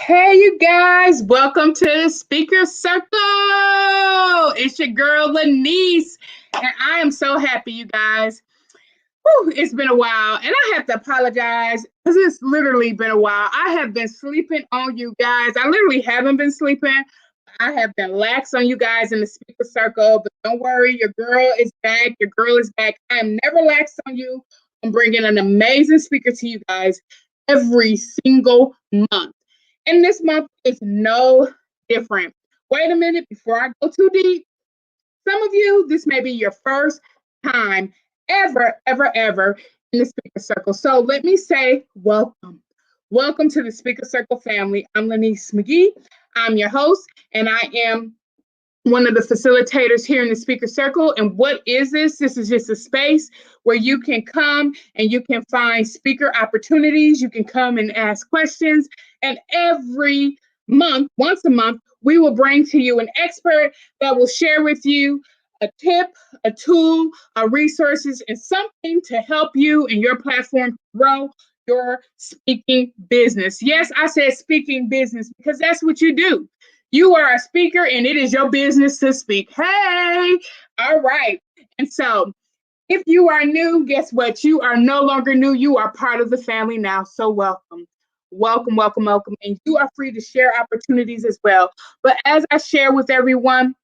Hey, you guys, welcome to Speaker Circle. It's your girl, Lanice, and I am so happy, you guys. Whew, it's been a while, and I have to apologize because it's literally been a while. I have been sleeping on you guys. I literally haven't been sleeping. I have been lax on you guys in the Speaker Circle, but don't worry, your girl is back. Your girl is back. I am never lax on you. I'm bringing an amazing speaker to you guys every single month. And this month is no different. Wait a minute before I go too deep. Some of you, this may be your first time ever in the Speaker Circle. So let me say welcome. Welcome to the Speaker Circle family. I'm Lanice McGee. I'm your host, and I am one of the facilitators here in the Speaker Circle. And what is this? This is just a space where you can come and you can find speaker opportunities. You can come and ask questions. And every month, once a month, we will bring to you an expert that will share with you a tip, a tool, resources, and something to help you and your platform grow your speaking business. Yes, I said speaking business because that's what you do. You are a speaker and it is your business to speak. Hey, all right. And so if you are new, guess what? You are no longer new. You are part of the family now. So welcome. Welcome, welcome, welcome. And you are free to share opportunities as well. But as I share with everyone,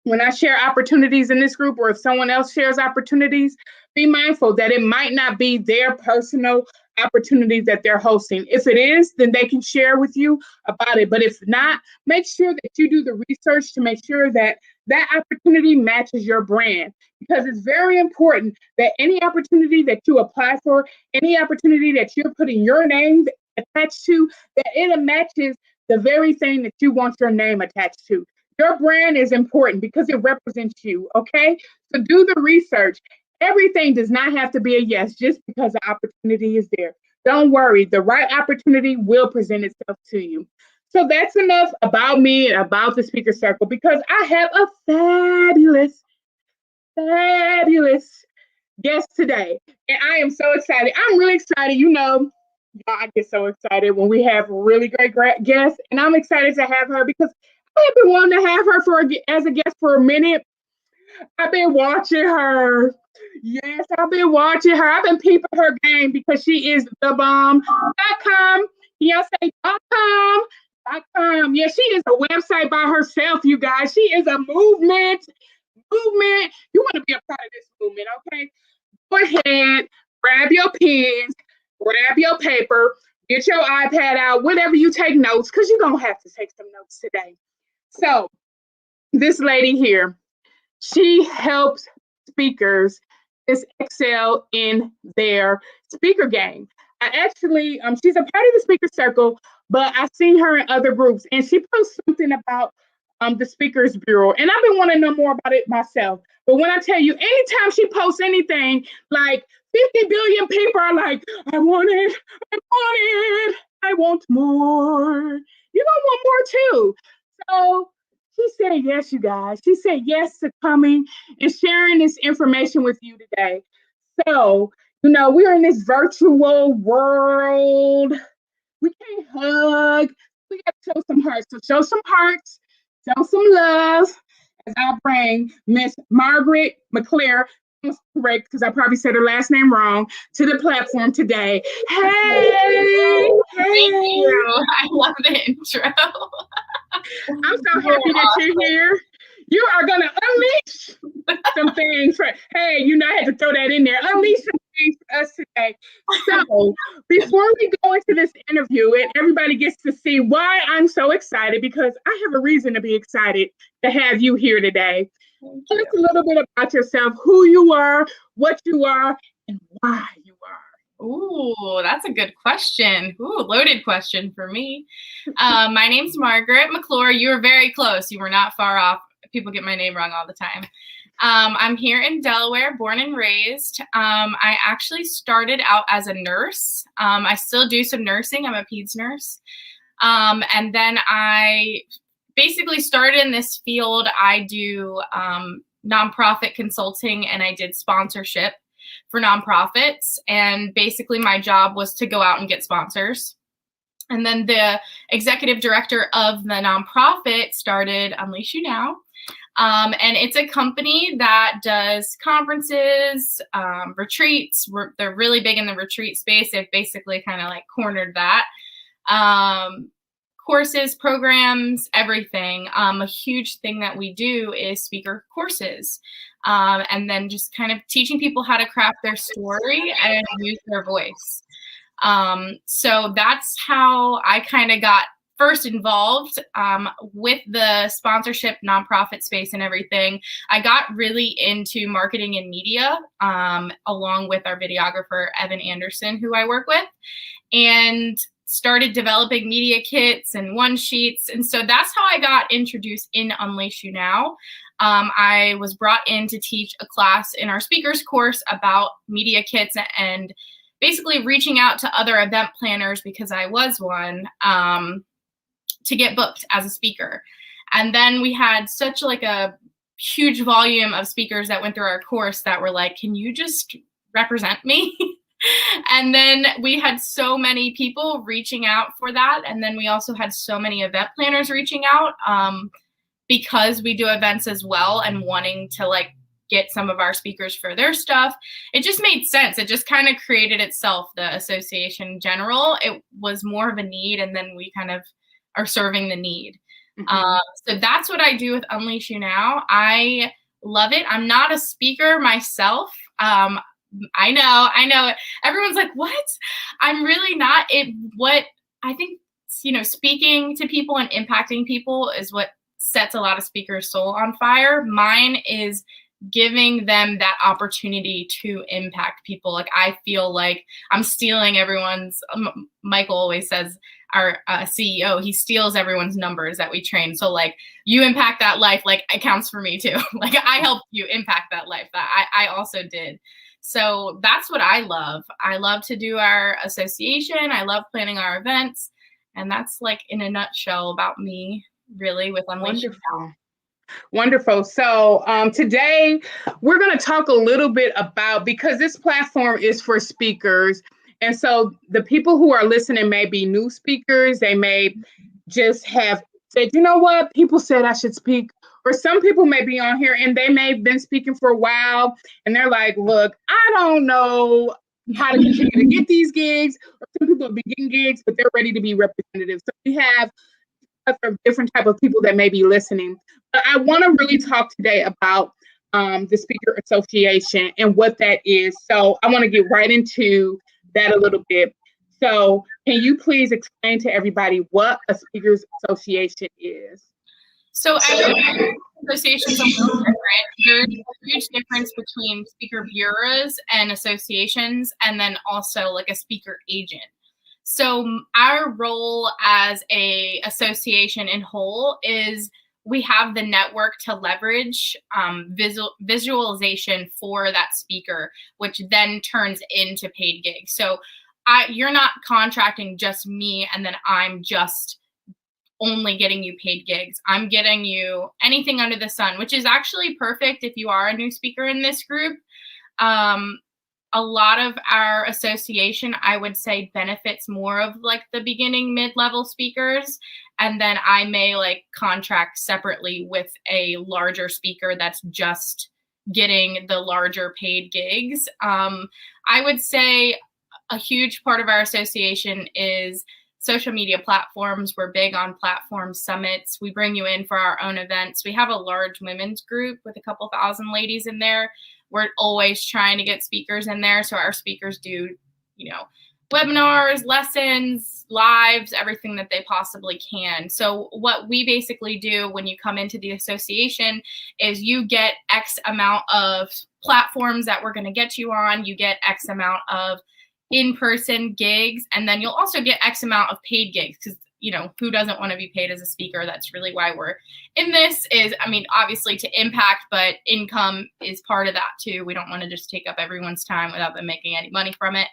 when I share opportunities in this group or if someone else shares opportunities, be mindful that it might not be their personal opportunities that they're hosting. If it is, then they can share with you about it. But if not, make sure that you do the research to make sure that that opportunity matches your brand, because it's very important that any opportunity that you apply for, any opportunity that you're putting your name attached to, that it matches the very thing that you want your name attached to. Your brand is important because it represents you, okay? So do the research. Everything does not have to be a yes just because the opportunity is there. Don't worry, the right opportunity will present itself to you. So that's enough about me and about the Speaker Circle, because I have a fabulous guest today. And I am so excited. I'm really excited. You know, I get so excited when we have really great guests. And I'm excited to have her because I've been wanting to have her as a guest for a minute. I've been watching her. Yes, I've been watching her. I've been peeping her game because she is the bomb.com. Beyonce.com. Yeah, she is a website by herself, you guys. She is a movement. You want to be a part of this movement, okay? Go ahead, grab your pens, grab your paper, get your iPad out, whatever you take notes, because you're going to have to take some notes today. So, this lady here, she helps speakers excel in their speaker game. I actually, she's a part of the Speaker Circle, but I've seen her in other groups, and she posts something about the Speakers Bureau, and I've been wanting to know more about it myself. But when I tell you, anytime she posts anything, like 50 billion people are like, I want it, I want more. You're gonna want more too. So she said yes, you guys. She said yes to coming and sharing this information with you today. So, you know, we're in this virtual world. We can't hug. We got to show some hearts. So show some hearts, show some love as I bring Miss Margaret McClure, correct, because I probably said her last name wrong, to the platform today. Hey! Thank you. I love the intro. I'm so happy that you're here. You are going to unleash some things. Hey, you know, I had to throw that in there. Unleash some things for us today. So before we go into this interview and everybody gets to see why I'm so excited, because I have a reason to be excited to have you here today. Tell us a little bit about yourself, who you are, what you are, and why you are. Ooh, that's a good question. Ooh, loaded question for me. My name's Margaret McClure. You were very close. You were not far off. People get my name wrong all the time. I'm here in Delaware, born and raised. I actually started out as a nurse. I still do some nursing. I'm a peds nurse. And then I basically started in this field. I do nonprofit consulting, and I did sponsorship for nonprofits. And basically my job was to go out and get sponsors. And then the executive director of the nonprofit started Unleash You Now. And it's a company that does conferences, retreats. They're really big in the retreat space. They've basically kind of like cornered that. Courses, programs, everything. A huge thing that we do is speaker courses. And then just kind of teaching people how to craft their story and use their voice. So that's how I kind of got first involved with the sponsorship, nonprofit space and everything. I got really into marketing and media along with our videographer, Evan Anderson, who I work with, and started developing media kits and one sheets. And so that's how I got introduced in Unleash You Now. I was brought in to teach a class in our speakers course about media kits and basically reaching out to other event planners, because I was one, to get booked as a speaker. And then we had such like a huge volume of speakers that went through our course that were like, can you just represent me? And then we had so many people reaching out for that. And then we also had so many event planners reaching out because we do events as well and wanting to like get some of our speakers for their stuff. It just made sense. It just kind of created itself, the association in general. It was more of a need, and then we kind of are serving the need. So that's what I do with Unleash You Now. I love it. I'm not a speaker myself. I know. Everyone's like, what? I'm really not. What I think, speaking to people and impacting people is what sets a lot of speakers' soul on fire. Mine is giving them that opportunity to impact people. Like, I feel like I'm stealing everyone's, Michael always says, our CEO, he steals everyone's numbers that we train. So like, you impact that life, like it counts for me too. Like, I helped you impact that life that I also did. So that's what I love. I love to do our association. I love planning our events. And that's like in a nutshell about me, really, with Unleash You Now. Wonderful. So today we're going to talk a little bit about, because this platform is for speakers. And so the people who are listening may be new speakers. They may just have said, you know what, people said I should speak. Or some people may be on here and they may have been speaking for a while. And they're like, look, I don't know how to continue to get these gigs. Or some people have been getting gigs, but they're ready to be representatives. So we have different type of people that may be listening. But I want to really talk today about the Speaker Association and what that is. So I want to get right into that a little bit. So can you please explain to everybody what a Speakers Association is? So associations are different. There's a huge difference between speaker bureaus and associations, and then also like a speaker agent. So our role as a association in whole is we have the network to leverage visualization for that speaker, which then turns into paid gigs. So you're not contracting just me and then I'm just only getting you paid gigs. I'm getting you anything under the sun, which is actually perfect if you are a new speaker in this group. A lot of our association, I would say, benefits more of like the beginning mid-level speakers. And then I may like contract separately with a larger speaker that's just getting the larger paid gigs. I would say a huge part of our association is social media platforms. We're big on platform summits. We bring you in for our own events. We have a large women's group with a couple thousand ladies in there. We're always trying to get speakers in there. So our speakers do, webinars, lessons, lives, everything that they possibly can. So what we basically do when you come into the association is you get X amount of platforms that we're going to get you on. You get X amount of in-person gigs, and then you'll also get X amount of paid gigs, because who doesn't want to be paid as a speaker? That's really why we're in this. Obviously to impact, but income is part of that too. We don't want to just take up everyone's time without them making any money from it.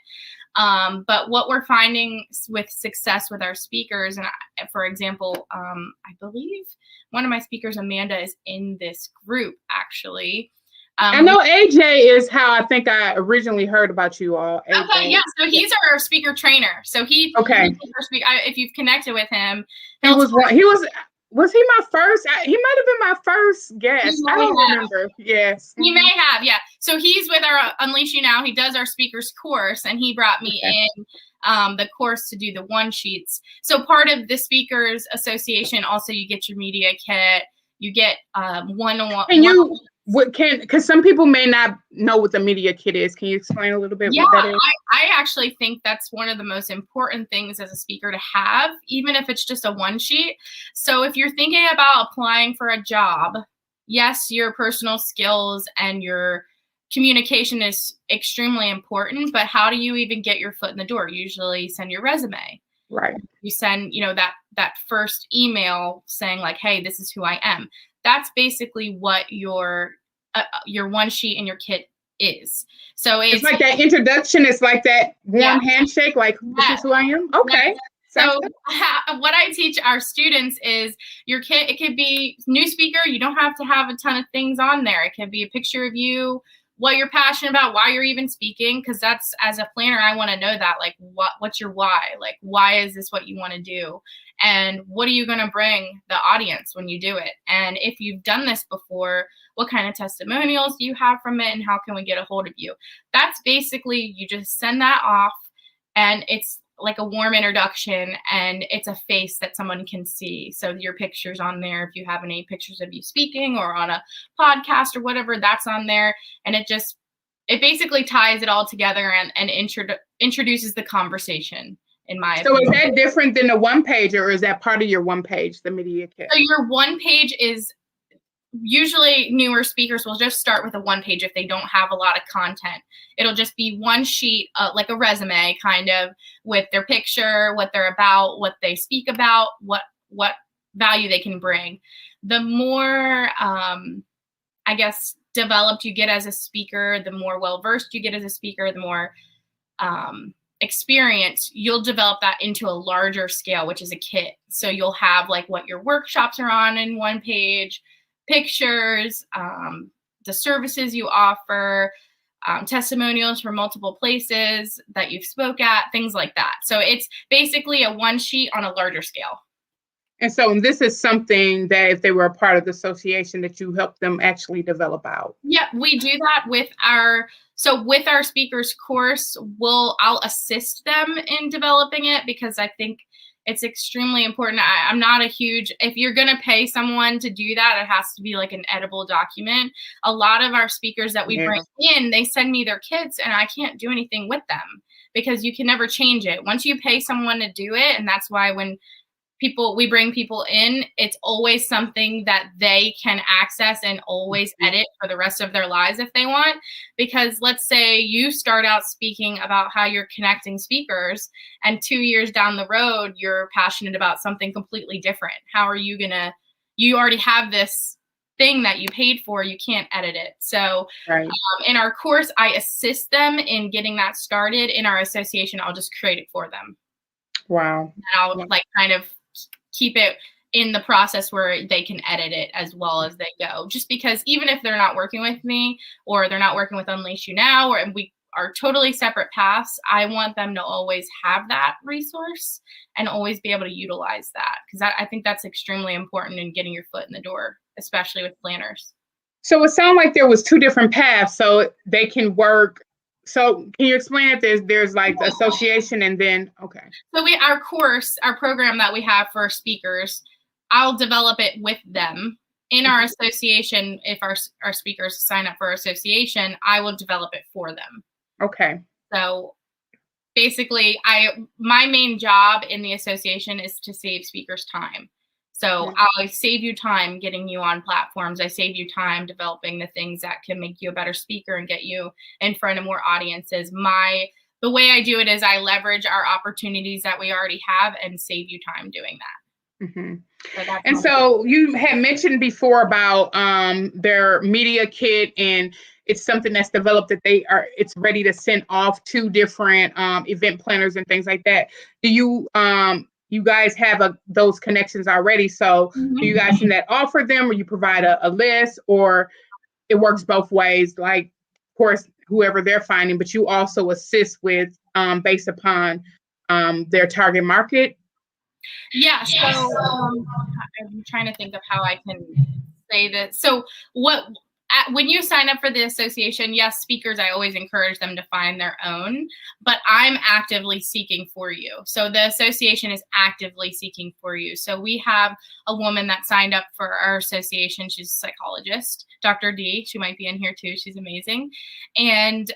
But what we're finding with success with our speakers, and for example, I believe one of my speakers, Amanda, is in this group actually. I know AJ is how I think I originally heard about you all. AJ. Okay, yeah. So he's our speaker trainer. So if you've connected with him, was he my first? He might have been my first guest. I don't remember. Yes, he may have. Yeah. So he's with our Unleash You Now. He does our speakers course, and he brought me in the course to do the one sheets. So part of the Speakers Association, also you get your media kit. You get one-on-one. Because some people may not know what the media kit is. Can you explain a little bit what that is? I actually think that's one of the most important things as a speaker to have, even if it's just a one sheet. So if you're thinking about applying for a job, yes, your personal skills and your communication is extremely important, but how do you even get your foot in the door? Usually send your resume. Right. You send, that first email saying like, hey, this is who I am. That's basically what your one sheet and your kit is. So it's like that introduction. It's like that warm handshake. Like, this is who I am. Okay. So what I teach our students is your kit. It could be new speaker. You don't have to have a ton of things on there. It could be a picture of you, what you're passionate about, why you're even speaking. Because that's, as a planner, I want to know that, like, what's your why? Like, why is this what you want to do? And what are you going to bring the audience when you do it? And if you've done this before, what kind of testimonials do you have from it? And how can we get a hold of you? That's basically, you just send that off, and it's like a warm introduction, and it's a face that someone can see. So your picture's on there. If you have any pictures of you speaking or on a podcast or whatever, that's on there. And it basically ties it all together and introduces the conversation, in my opinion. So is that different than the one page, or is that part of your one page, the media kit? So your one page is, usually newer speakers will just start with a one page if they don't have a lot of content. It'll just be one sheet, like a resume, kind of, with their picture, what they're about, what they speak about, what value they can bring. The more, I guess, developed you get as a speaker, the more well-versed you get as a speaker, the more experience, you'll develop that into a larger scale, which is a kit. So you'll have like what your workshops are on in one page, pictures, the services you offer, testimonials from multiple places that you've spoke at, things like that. So it's basically a one sheet on a larger scale. And so this is something that if they were a part of the association, that you help them actually develop out. Yeah, we do that with our speakers course. I'll assist them in developing it, because I think it's extremely important. I'm not a huge, if you're going to pay someone to do that, it has to be like an edible document. A lot of our speakers that we bring in, they send me their kits, and I can't do anything with them because you can never change it. Once you pay someone to do it, and that's why when we bring people in, it's always something that they can access and always edit for the rest of their lives if they want. Because let's say you start out speaking about how you're connecting speakers, and 2 years down the road, you're passionate about something completely different. How are you you already have this thing that you paid for, you can't edit it. So in our course, I assist them in getting that started. In our association, I'll just create it for them. Wow. And I'll kind of keep it in the process where they can edit it as well as they go. Just because even if they're not working with me, or they're not working with Unleash You Now, or we are totally separate paths, I want them to always have that resource and always be able to utilize that. Because I think that's extremely important in getting your foot in the door, especially with planners. So it sounded like there was two different paths, so they can work. So can you explain it? There's like the association, and then, okay. So our program that we have for speakers, I'll develop it with them. In our association, if our speakers sign up for our association, I will develop it for them. Okay. So basically, my main job in the association is to save speakers time. So I save you time getting you on platforms. I save you time developing the things that can make you a better speaker and get you in front of more audiences. The way I do it is I leverage our opportunities that we already have and save you time doing that. Mm-hmm. So you had mentioned before about their media kit, and it's something that's developed that it's ready to send off to different event planners and things like that. Do you guys have those connections already? So do you guys send that off for them, or you provide a list, or it works both ways. Like, of course, whoever they're finding, but you also assist with based upon their target market. Yeah. So I'm trying to think of how I can say this. So when you sign up for the association, yes, speakers, I always encourage them to find their own, but I'm actively seeking for you. So the association is actively seeking for you. So we have a woman that signed up for our association. She's a psychologist, Dr. D. She might be in here too. She's amazing. And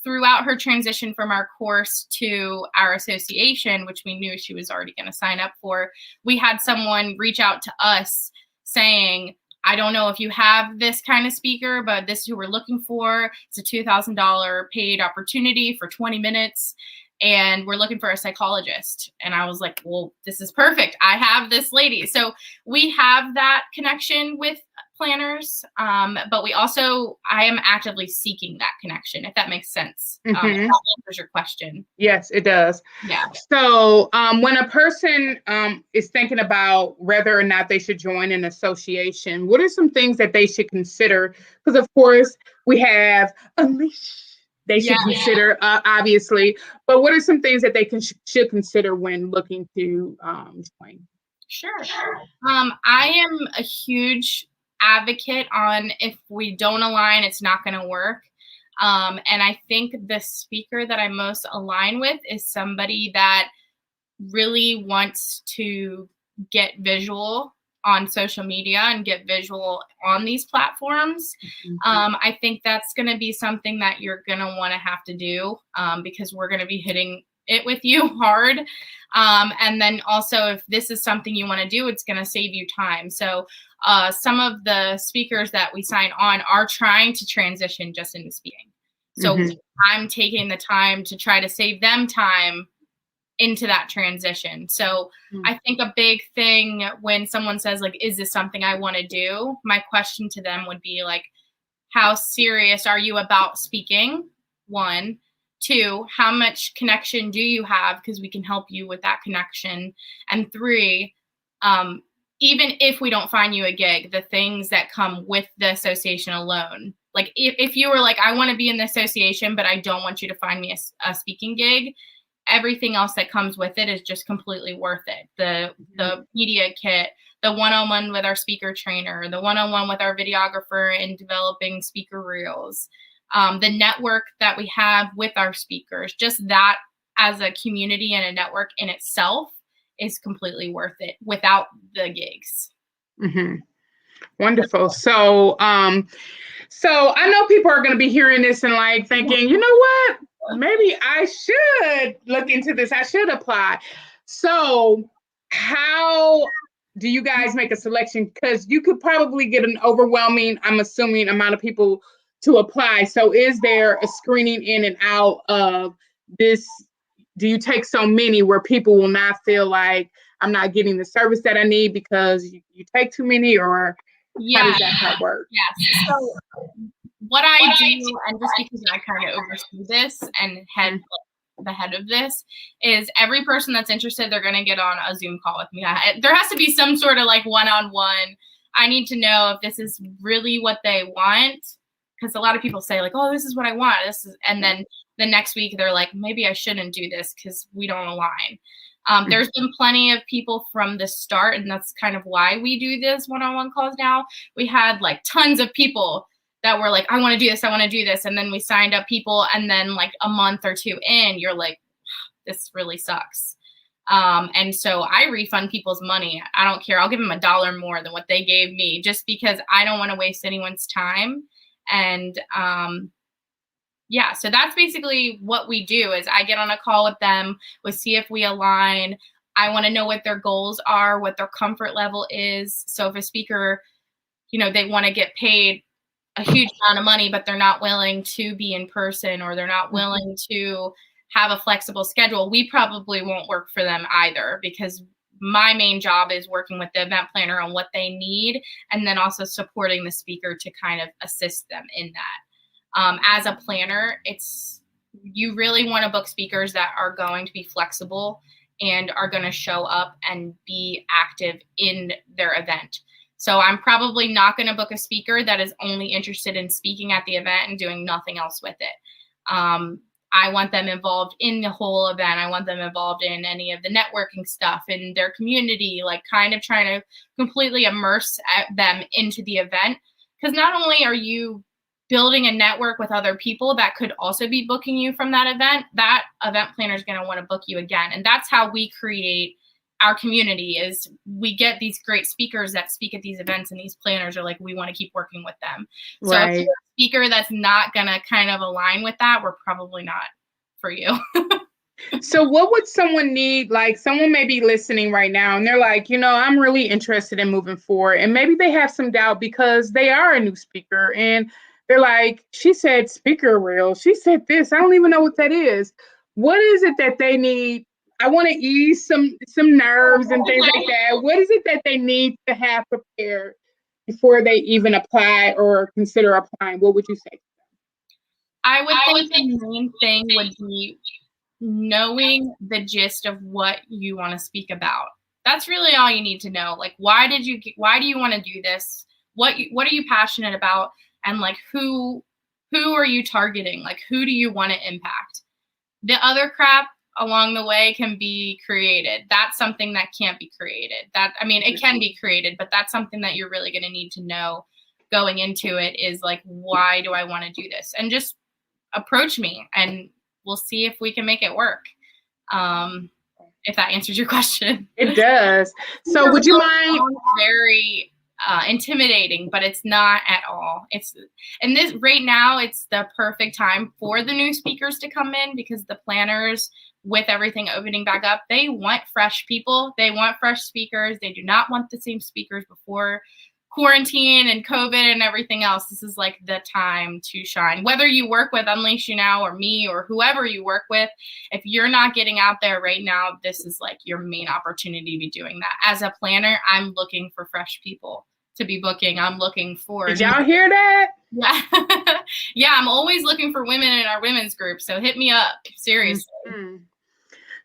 throughout her transition from our course to our association, which we knew she was already going to sign up for, we had someone reach out to us saying, I don't know if you have this kind of speaker, but this is who we're looking for. It's a $2,000 paid opportunity for 20 minutes. And we're looking for a psychologist. And I was like, well, this is perfect. I have this lady. So we have that connection with planners. But I am actively seeking that connection, if that makes sense. If that answers your question. Yes, it does. Yeah. So when a person is thinking about whether or not they should join an association, what are some things that they should consider? Because, of course, we have Unleash. They should consider, obviously. But what are some things that they should consider when looking to join? Sure. I am a huge advocate on if we don't align, it's not going to work. And I think the speaker that I most align with is somebody that really wants to get visual on social media and get visual on these platforms. I think that's going to be something that you're going to want to have to do because we're going to be hitting it with you hard. And then also, if this is something you want to do, it's going to save you time. So some of the speakers that we sign on are trying to transition just into speaking. So I'm taking the time to try to save them time into that transition. So I think a big thing when someone says, like, is this something I want to do? My question to them would be like, how serious are you about speaking? 1. 2, how much connection do you have? Because we can help you with that connection. And 3, even if we don't find you a gig, the things that come with the association alone. Like if you were like, I want to be in the association, but I don't want you to find me a speaking gig, everything else that comes with it is just completely worth it. The media kit, the one-on-one with our speaker trainer, the one-on-one with our videographer in developing speaker reels, the network that we have with our speakers, just that as a community and a network in itself is completely worth it without the gigs. Wonderful. So I know people are going to be hearing this and like thinking, you know what? Maybe I should look into this. I should apply. So how do you guys make a selection? Because you could probably get an overwhelming, I'm assuming, amount of people to apply. So is there a screening in and out of this? Do you take so many where people will not feel like I'm not getting the service that I need because you take too many, or how does that work? Yes. So what I do, and just because I kind of oversee this and the head of this, is every person that's interested, they're going to get on a Zoom call with me. There has to be some sort of like one-on-one. I need to know if this is really what they want, because a lot of people say like, oh, this is what I want. And then the next week they're like, maybe I shouldn't do this because we don't align. There's been plenty of people from the start, and that's kind of why we do this one-on-one calls now. We had like tons of people that were like, I want to do this, I want to do this. And then we signed up people, and then like a month or 2 in, you're like, this really sucks. And so I refund people's money. I don't care. I'll give them $1 more than what they gave me, just because I don't want to waste anyone's time. And so that's basically what we do. Is I get on a call with them, we see if we align. I want to know what their goals are, what their comfort level is. So if a speaker, they want to get paid a huge amount of money, but they're not willing to be in person, or they're not willing to have a flexible schedule, we probably won't work for them either, because my main job is working with the event planner on what they need, and then also supporting the speaker to kind of assist them in that. As a planner, you really want to book speakers that are going to be flexible and are going to show up and be active in their event. So I'm probably not going to book a speaker that is only interested in speaking at the event and doing nothing else with it. I want them involved in the whole event. I want them involved in any of the networking stuff in their community, like kind of trying to completely immerse them into the event. Because not only are you building a network with other people that could also be booking you from that event planner is going to want to book you again. And that's how we create our community, is we get these great speakers that speak at these events, and these planners are like, we want to keep working with them. So if you're a speaker that's not going to kind of align with that, we're probably not for you. So what would someone need? Like, someone may be listening right now and they're like, I'm really interested in moving forward. And maybe they have some doubt because they are a new speaker and they're like, she said speaker reel. She said this. I don't even know what that is. What is it that they need? I want to ease some nerves and things like that. What is it that they need to have prepared before they even apply or consider applying? What would you say? I would think the main thing would be knowing the gist of what you want to speak about. That's really all you need to know. Like, why do you want to do this? What are you passionate about? And like, who are you targeting? Like, who do you want to impact? The other crap along the way can be created. That's something that can't be created. It can be created, but that's something that you're really going to need to know going into it, is like, why do I want to do this? And just approach me and we'll see if we can make it work. If that answers your question. It does. So would you mind? Very intimidating, but it's not at all. Right now, it's the perfect time for the new speakers to come in, because the planners, with everything opening back up, they want fresh people. They want fresh speakers. They do not want the same speakers before quarantine and COVID and everything else. This is like the time to shine. Whether you work with Unleash You Now or me or whoever you work with, if you're not getting out there right now, this is like your main opportunity to be doing that. As a planner, I'm looking for fresh people to be booking. I'm looking for. Did y'all hear that? Yeah. Yeah, I'm always looking for women in our women's group. So hit me up. Seriously. Mm-hmm.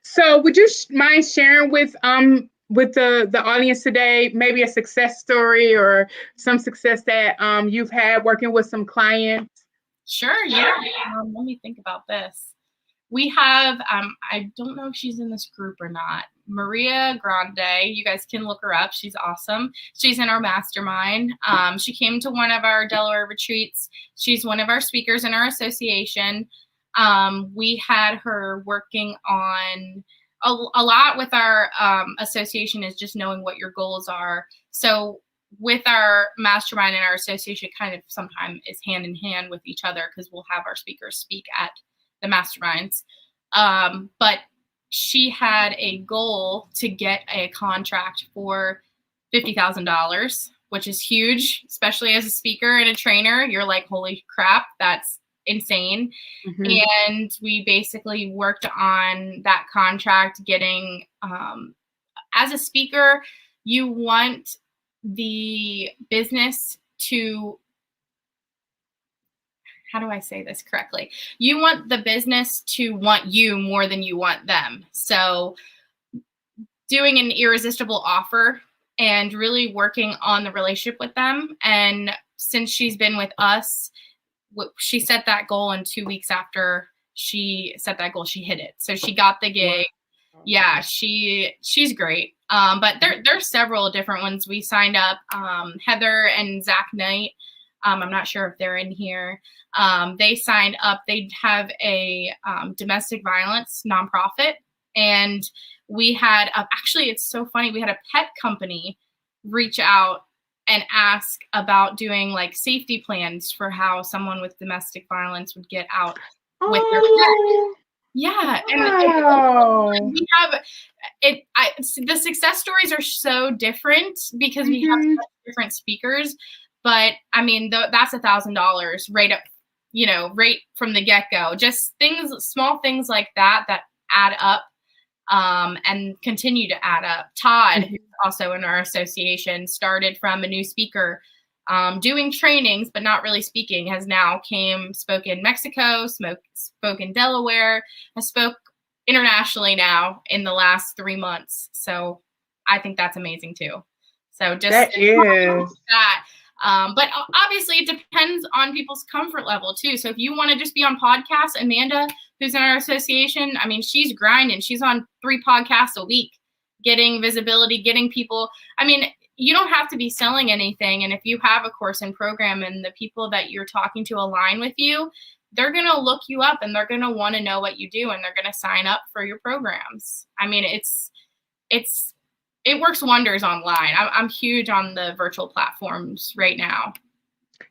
So would you mind sharing with the audience today, maybe a success story or some success that you've had working with some clients? Sure, yeah. Let me think about this. We have, I don't know if she's in this group or not, Maria Grande. You guys can look her up. She's awesome. She's in our mastermind. She came to one of our Delaware retreats. She's one of our speakers in our association. We had her working on a lot with our association, is just knowing what your goals are. So with our mastermind and our association, kind of sometimes is hand in hand with each other, because we'll have our speakers speak at the masterminds. But she had a goal to get a contract for $50,000, which is huge, especially as a speaker and a trainer. You're like, holy crap, that's insane. Mm-hmm. And we basically worked on that contract, getting, as a speaker, you want the business to, how do I say this correctly? You want the business to want you more than you want them. So doing an irresistible offer and really working on the relationship with them. And since she's been with us, she set that goal, and 2 weeks after she set that goal, she hit it. So she got the gig. Yeah, she's great. But there's several different ones. We signed up, Heather and Zach Knight. I'm not sure if they're in here. They signed up. They have a domestic violence nonprofit. And we had, actually, it's so funny. We had a pet company reach out and ask about doing like safety plans for how someone with domestic violence would get out with their pet. Yeah. Wow. And we have it. The success stories are so different because we have different speakers. But I mean, that's $1,000 right up, right from the get-go. Just small things like that add up and continue to add up. Todd, who's also in our association, started from a new speaker doing trainings, but not really speaking, has now spoke in Mexico, spoke in Delaware, has spoke internationally now in the last 3 months. So I think that's amazing too. So just that is that. But obviously it depends on people's comfort level too. So if you want to just be on podcasts, Amanda, who's in our association, I mean, she's grinding. She's on 3 podcasts a week, getting visibility, getting people. I mean, you don't have to be selling anything. And if you have a course and program and the people that you're talking to align with you, they're going to look you up and they're going to want to know what you do and they're going to sign up for your programs. I mean, it works wonders online. I'm huge on the virtual platforms right now.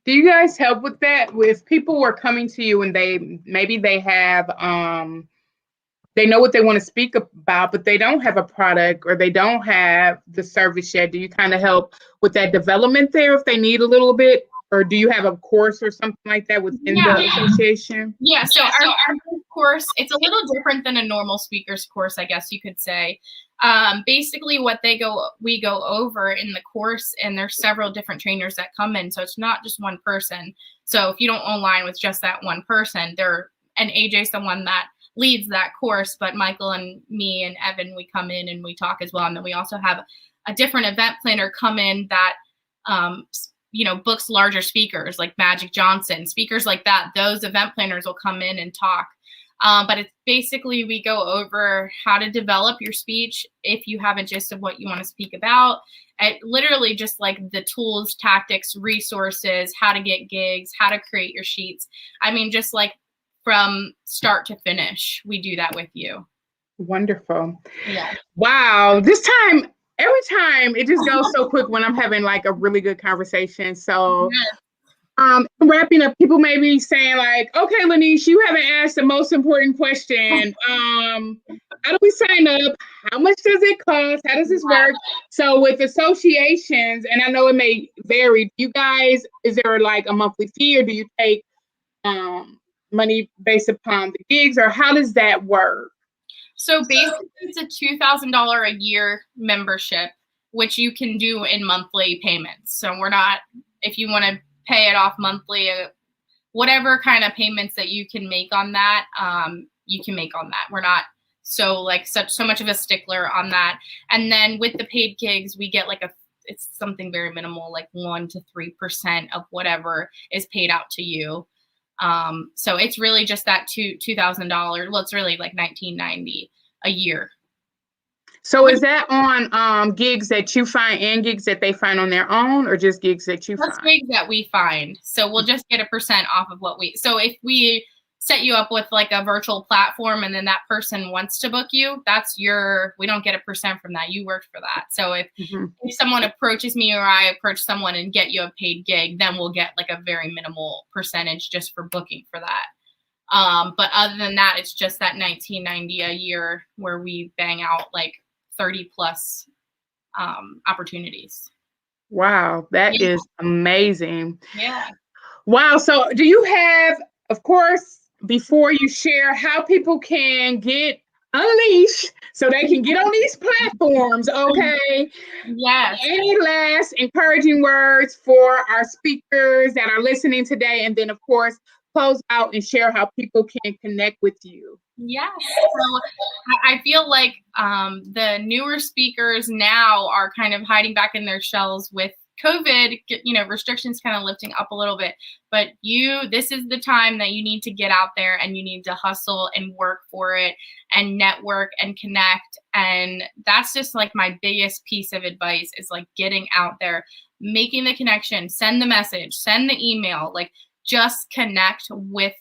Do you guys help with that? If people were coming to you and they have they know what they want to speak about, but they don't have a product or they don't have the service yet, do you kind of help with that development there if they need a little bit? Or do you have a course or something like that within the association? Yeah, so our course, it's a little different than a normal speaker's course, I guess you could say. Basically what we go over in the course, and there's several different trainers that come in, so it's not just one person. So if you don't align with just that one person, and AJ's the one that leads that course, but Michael and me and Evan, we come in and we talk as well. And then we also have a different event planner come in that books larger speakers like Magic Johnson, speakers like that. Those event planners will come in and talk. But it's basically, we go over how to develop your speech if you have a gist of what you want to speak about. Literally just like the tools, tactics, resources, how to get gigs, how to create your sheets. I mean, just like from start to finish, we do that with you. Wonderful. Yeah. Wow. Every time it just goes so quick when I'm having like a really good conversation. So wrapping up, people may be saying like, okay, Lanice, you haven't asked the most important question. How do we sign up? How much does it cost? How does this work? So with associations, and I know it may vary, you guys, is there like a monthly fee or do you take money based upon the gigs, or how does that work? So basically it's a $2,000 a year membership, which you can do in monthly payments. So if you want to pay it off monthly, whatever kind of payments that you can make on that, you can make on that. We're not so much of a stickler on that. And then with the paid gigs, we get it's something very minimal, like 1 to 3% of whatever is paid out to you. So it's really just that $2,000. Well, it's really like $1,990 a year. So is that on gigs that you find and gigs that they find on their own, or just gigs that you find? That's gigs that we find. So we'll just get a % off of so if we set you up with like a virtual platform and then that person wants to book you, we don't get a % from that. You worked for that. So if someone approaches me or I approach someone and get you a paid gig, then we'll get like a very minimal % just for booking for that. But other than that, it's just that $1,990 a year where we bang out like 30 plus opportunities. Wow, that is amazing. Yeah. Wow. So do you have, of course, before you share how people can get unleashed so they can get on these platforms, okay? Yes. Any last encouraging words for our speakers that are listening today? And then, of course, close out and share how people can connect with you. Yeah. So I feel like the newer speakers now are kind of hiding back in their shells with COVID, restrictions kind of lifting up a little bit, but this is the time that you need to get out there and you need to hustle and work for it and network and connect. And that's just like my biggest piece of advice is like getting out there, making the connection, send the message, send the email, like just connect with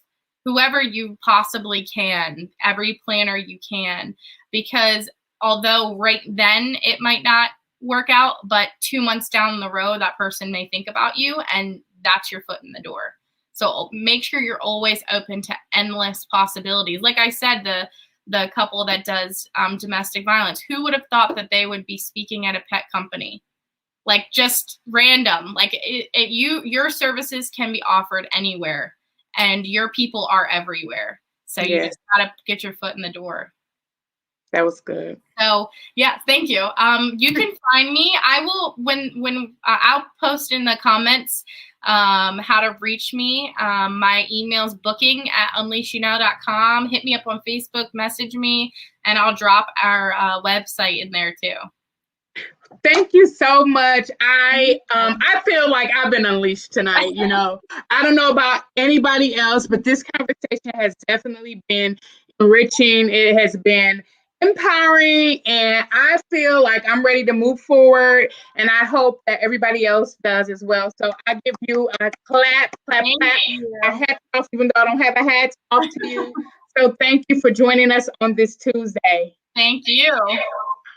whoever you possibly can, every planner you can, because although right then it might not work out, but 2 months down the road, that person may think about you and that's your foot in the door. So make sure you're always open to endless possibilities. Like I said, the couple that does domestic violence, who would have thought that they would be speaking at a pet company? Like just random, like your services can be offered anywhere and your people are everywhere. So you just gotta get your foot in the door. That was good. So yeah, thank you. You can find me. I will when I'll post in the comments how to reach me. My email's booking@unleashyounow.com. Hit me up on Facebook, message me, and I'll drop our website in there too. Thank you so much. I feel like I've been unleashed tonight, I don't know about anybody else, but this conversation has definitely been enriching. It has been empowering, and I feel like I'm ready to move forward, and I hope that everybody else does as well. So I give you a clap, clap, Thank clap. you. A hat off, even though I don't have a hat off to you. So thank you for joining us on this Tuesday. Thank you.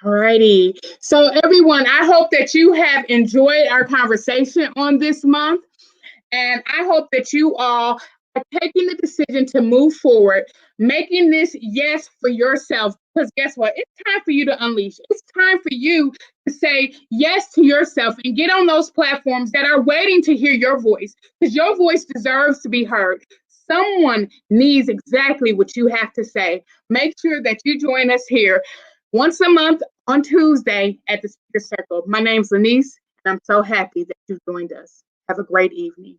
Alrighty. So everyone, I hope that you have enjoyed our conversation on this month. And I hope that you all are taking the decision to move forward, making this yes for yourself. Because guess what? It's time for you to unleash. It's time for you to say yes to yourself and get on those platforms that are waiting to hear your voice. Because your voice deserves to be heard. Someone needs exactly what you have to say. Make sure that you join us here once a month on Tuesday at the Speaker Circle. My name's Lanice, and I'm so happy that you joined us. Have a great evening.